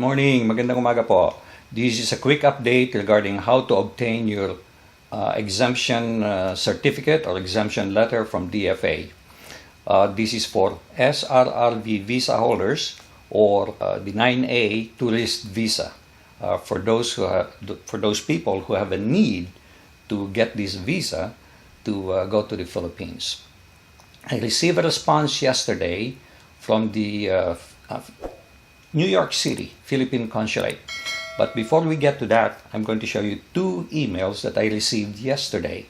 morning, magandang umaga po. This is a quick update regarding how to obtain your exemption certificate or exemption letter from DFA. This is for SRRV visa holders or the 9A tourist visa for those people who have a need to get this visa to go to the Philippines. I received a response yesterday from the New York City, Philippine Consulate. But before we get to that, I'm going to show you two emails that I received yesterday.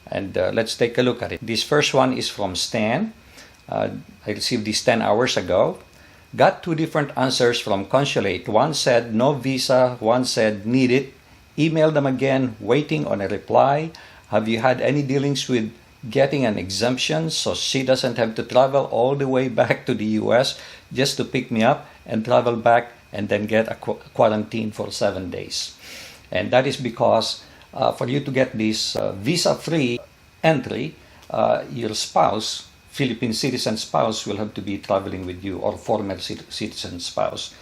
And let's take a look at it. This first one is from Stan. I received this 10 hours ago. Got two different answers from Consulate. One said no visa, one said need it. Emailed them again, waiting on a reply. Have you had any dealings with getting an exemption so she doesn't have to travel all the way back to the US just to pick me up and travel back and then get a quarantine for 7 days? And that is because for you to get this visa-free entry, your spouse, Philippine citizen spouse, will have to be traveling with you, or former citizen spouse.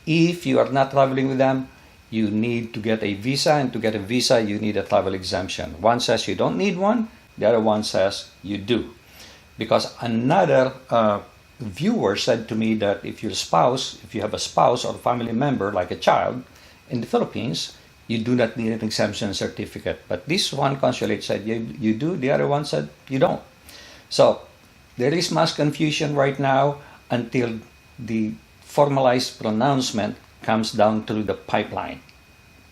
If you are not traveling with them, you need to get a visa, and to get a visa, you need a travel exemption. One says you don't need one, the other one says you do. Because another viewer said to me that if you have a spouse or family member, like a child, in the Philippines, you do not need an exemption certificate. But this one consulate said you do, the other one said you don't. So there is mass confusion right now until the formalized pronouncement comes down through the pipeline,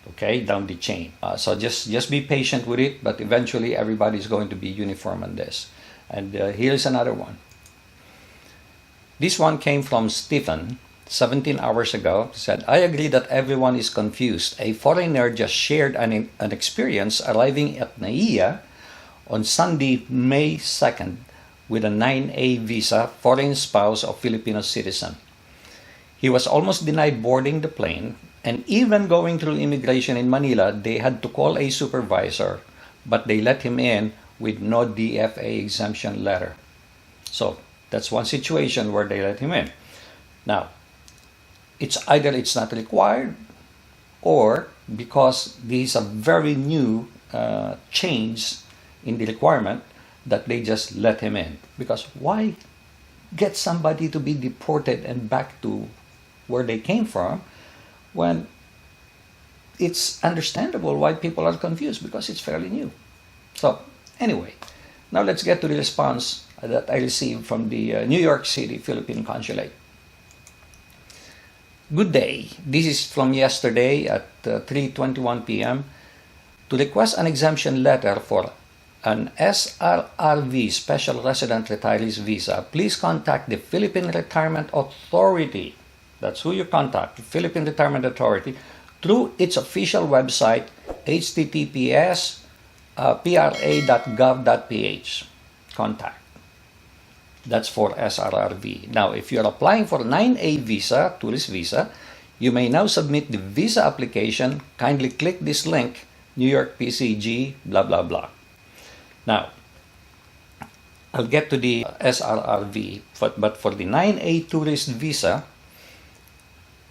okay, down the chain. So just be patient with it, but eventually everybody is going to be uniform on this. And here's another one. This one came from Stephen, 17 hours ago. He said, I agree that everyone is confused. A foreigner just shared an experience arriving at NAIA on Sunday, May 2nd, with a 9A visa, foreign spouse of Filipino citizen. He was almost denied boarding the plane, and even going through immigration in Manila, they had to call a supervisor, but they let him in with no DFA exemption letter. So that's one situation where they let him in. Now, it's either it's not required, or because these are very new change in the requirement, that they just let him in. Because why get somebody to be deported and back to where they came from when it's understandable why people are confused, because it's fairly new. So anyway, now let's get to the response that I received from the New York City Philippine Consulate. Good day. This is from yesterday at 3:21 p.m. To request an exemption letter for an SRRV, Special Resident Retirees Visa, please contact the Philippine Retirement Authority. That's who you contact, the Philippine Retirement Authority, through its official website, https://pra.gov.ph. Contact. That's for SRRV. Now, if you're applying for 9A visa, tourist visa, you may now submit the visa application. Kindly click this link, New York PCG, blah, blah, blah. Now, I'll get to the SRRV, but for the 9A tourist visa,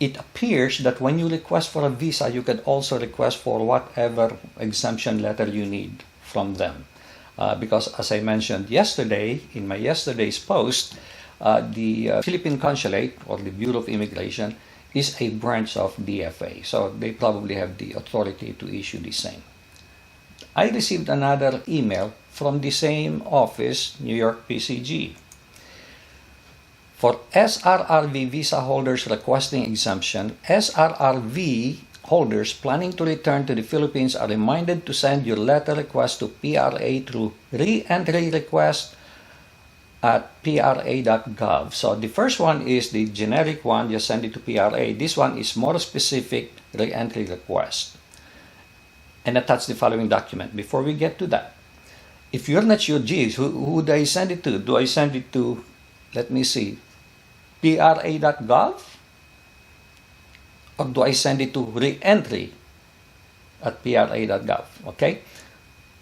it appears that when you request for a visa, you can also request for whatever exemption letter you need from them. Because as I mentioned yesterday, in my yesterday's post, the Philippine Consulate, or the Bureau of Immigration, is a branch of DFA. So they probably have the authority to issue the same. I received another email from the same office, New York PCG. For SRRV visa holders requesting exemption, SRRV holders planning to return to the Philippines are reminded to send your letter request to PRA through re-entry request at pra.gov. So the first one is the generic one, just send it to PRA. This one is more specific, re-entry request. And attach the following document. Before we get to that, if you're not sure, geez, who do I send it to? Do I send it to, let me see, pra.gov? Or do I send it to re-entry at pra.gov? Okay?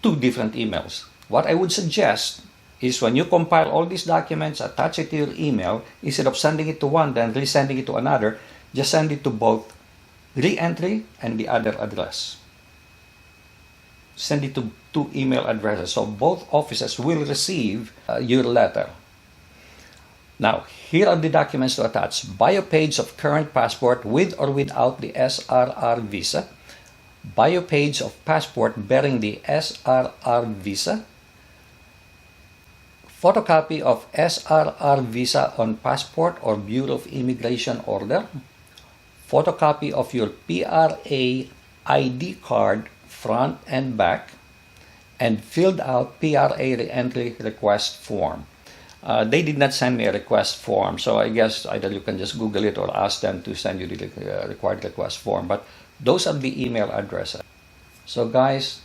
Two different emails. What I would suggest is when you compile all these documents, attach it to your email, instead of sending it to one, then resending it to another, just send it to both re-entry and the other address. Send it to two email addresses, so both offices will receive your letter. Now, here are the documents to attach. Bio page of current passport with or without the SRR visa. Bio page of passport bearing the SRR visa. Photocopy of SRR visa on passport or Bureau of Immigration order. Photocopy of your PRA ID card front and back, and filled out PRA re-entry request form. They did not send me a request form, so I guess either you can just Google it or ask them to send you the required request form. But those are the email addresses. So guys,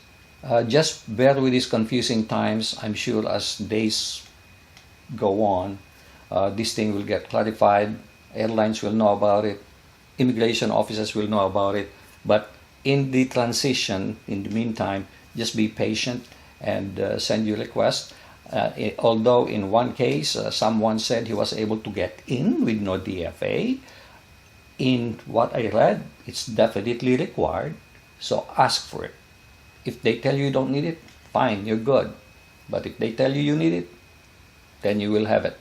just bear with these confusing times. I'm sure as days go on, this thing will get clarified. Airlines will know about it. Immigration officers will know about it. But in the transition, in the meantime, just be patient and send your request. Although in one case, someone said he was able to get in with no DFA. In what I read, it's definitely required. So ask for it. If they tell you you don't need it, fine, you're good. But if they tell you you need it, then you will have it.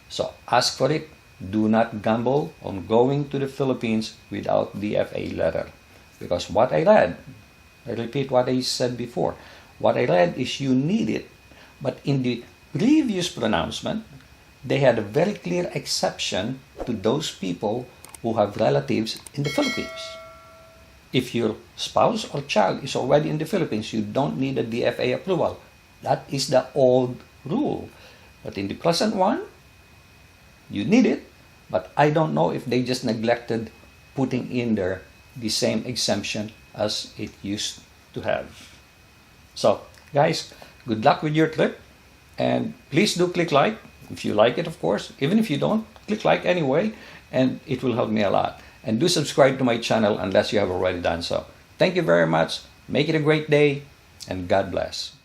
So ask for it. Do not gamble on going to the Philippines without DFA letter. Because what I read, I repeat what I said before, what I read is you need it. But in the previous pronouncement, they had a very clear exception to those people who have relatives in the Philippines. If your spouse or child is already in the Philippines, you don't need a DFA approval. That is the old rule. But in the present one, you need it. But I don't know if they just neglected putting in there the same exemption as it used to have. So, guys, good luck with your trip. And please do click like if you like it, of course. Even if you don't, click like anyway, and it will help me a lot. And do subscribe to my channel unless you have already done so. Thank you very much. Make it a great day, and God bless.